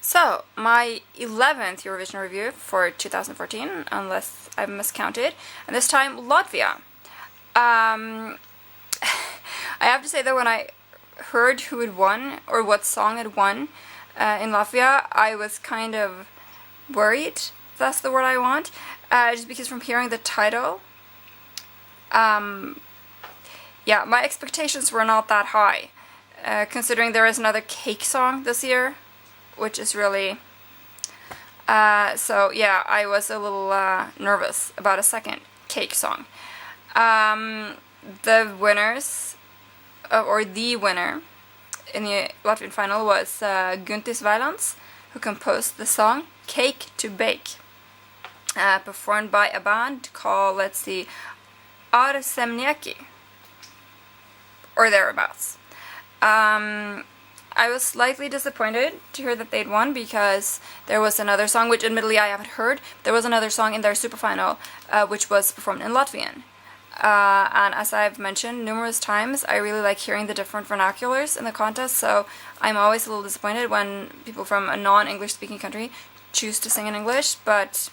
So, my 11th Eurovision review for 2014, unless I've miscounted, and this time Latvia. I have to say that when I heard who had won, or what song had won in Latvia, I was kind of worried, if that's the word I want, just because from hearing the title, yeah, my expectations were not that high, considering there is another cake song this year, which is really, so yeah, I was a little nervous about a second cake song. The winners, or the winner in the Latvian final was Guntis Vailants, who composed the song Cake to Bake, performed by a band called, let's see, Semnieki, or thereabouts. I was slightly disappointed to hear that they'd won because there was another song, which admittedly I haven't heard. There was another song in their superfinal, which was performed in Latvian. And as I've mentioned numerous times, I really like hearing the different vernaculars in the contest, so I'm always a little disappointed when people from a non-English speaking country choose to sing in English, but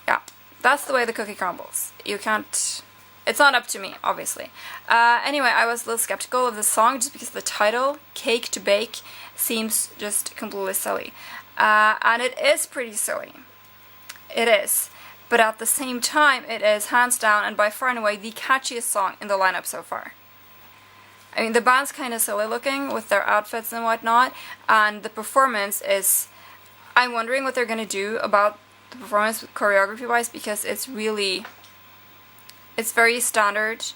yeah, that's the way the cookie crumbles. You can't... It's not up to me, obviously. Anyway, I was a little skeptical of this song just because the title, Cake to Bake, seems just completely silly. And it is pretty silly. It is. But at the same time, it is hands down and by far and away the catchiest song in the lineup so far. I mean, the band's kind of silly looking with their outfits and whatnot, and the performance is... I'm wondering what they're going to do about the performance choreography-wise, because it's really... It's very standard,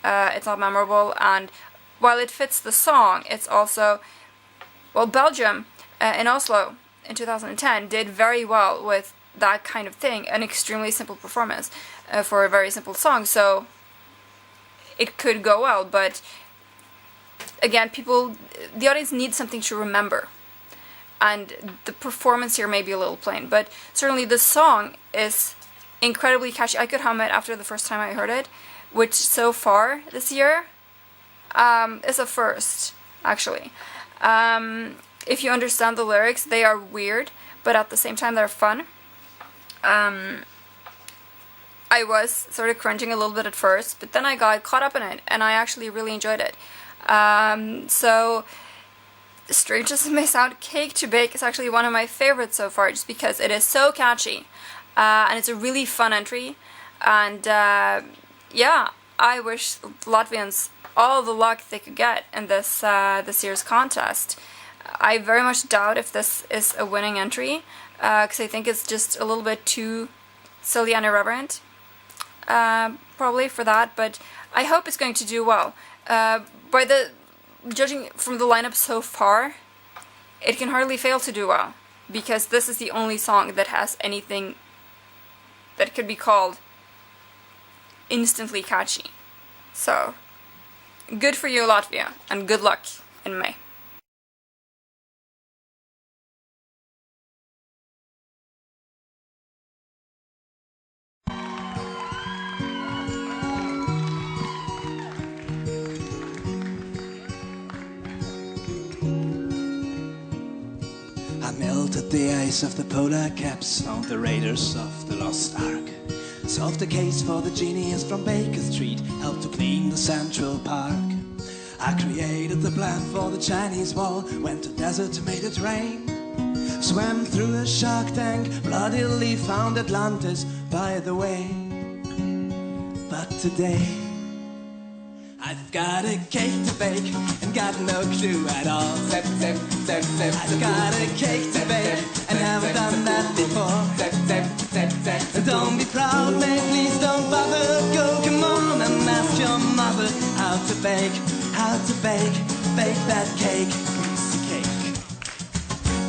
it's not memorable, and while it fits the song, it's also... Well, Belgium in Oslo in 2010 did very well with that kind of thing, an extremely simple performance for a very simple song, so it could go well, but again, the audience needs something to remember, and the performance here may be a little plain, but certainly the song is incredibly catchy. I could hum it after the first time I heard it, which so far this year is a first, actually. If you understand the lyrics, they are weird, but at the same time they're fun. I was sort of cringing a little bit at first, but then I got caught up in it, and I actually really enjoyed it. So, strange as it may sound, Cake to Bake is actually one of my favorites so far, just because it is so catchy. And it's a really fun entry, and yeah, I wish Latvians all the luck they could get in this year's contest. I very much doubt if this is a winning entry, because I think it's just a little bit too silly and irreverent, probably for that, but I hope it's going to do well. Judging from the lineup so far, it can hardly fail to do well, because this is the only song that has anything that could be called instantly catchy. So, good for you, Latvia, and good luck in May. I melted the ice of the polar caps, found the raiders of the lost ark, solved the case for the genius from Baker Street, helped to clean the Central Park. I created the plan for the Chinese wall, went to desert, made it rain, swam through a shark tank, bloodily found Atlantis by the way. But today I've got a cake to bake and got no clue at all. Zip, zip, zip, zip. I've got a cake to bake and haven't done that before. Zip, zip, zip, zip. Don't be proud, mate, please don't bother. Go, come on and ask your mother how to bake that cake. Greasy cake.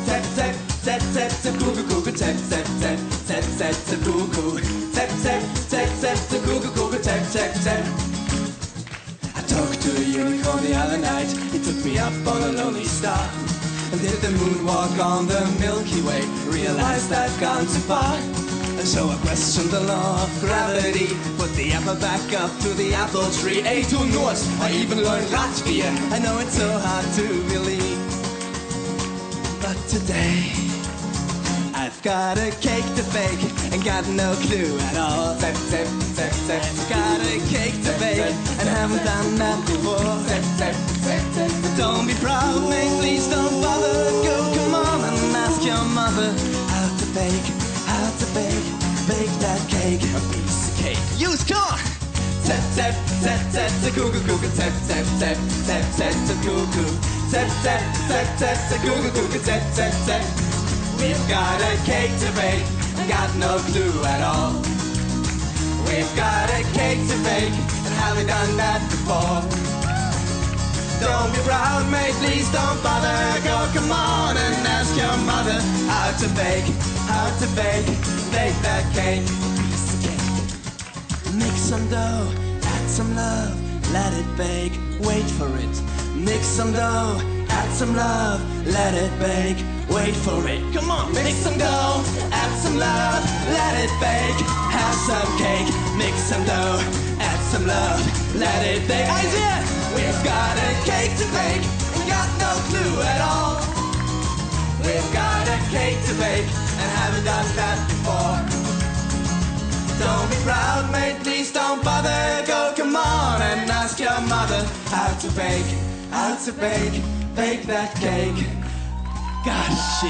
Zip, zip, zip, zip, zip, goo, goo, goo, zip, zip, zip, zip, zip, zip, goo, goo. Zip, zip, zip, zip, zip, goo, goo, goo, zip, zip, zip. Talked to a unicorn the other night. He took me up on a lonely star and did the moonwalk on the Milky Way. Realized I've gone too far, and so I questioned the law of gravity. Put the apple back up to the apple tree. A2 Norse, I even learned Latvia. I know it's so hard to believe, But today I've got a cake to bake and got no clue at all. I've got a cake to bake and haven't done that before. But don't be proud, mate, please don't bother. Go, come on and ask your mother how to bake that cake. A piece of cake. Use, come on! Tap, tap, tap, tap, the cuckoo, cuckoo, tap, tap, tap, tap, tap, the cuckoo. Tap, tap, tap, tap, the cuckoo, cuckoo, tap, tap, tap. We've got a cake to bake, got no clue at all. We've got a cake to bake, and haven't done that before. Don't be proud, mate, please don't bother. Go, come on and ask your mother how to bake that cake. Piece of cake. Mix some dough, add some love, let it bake, wait for it. Mix some dough, add some love, let it bake, wait for it. Come on, mix some dough, add some love, let it bake, have some cake. Mix some dough, add some love, let it bake. Idea! We've got a cake to bake, and got no clue at all. We've got a cake to bake, and haven't done that before. Don't be proud, mate, please don't bother. Go, come on and ask your mother how to bake that cake. Gosh, she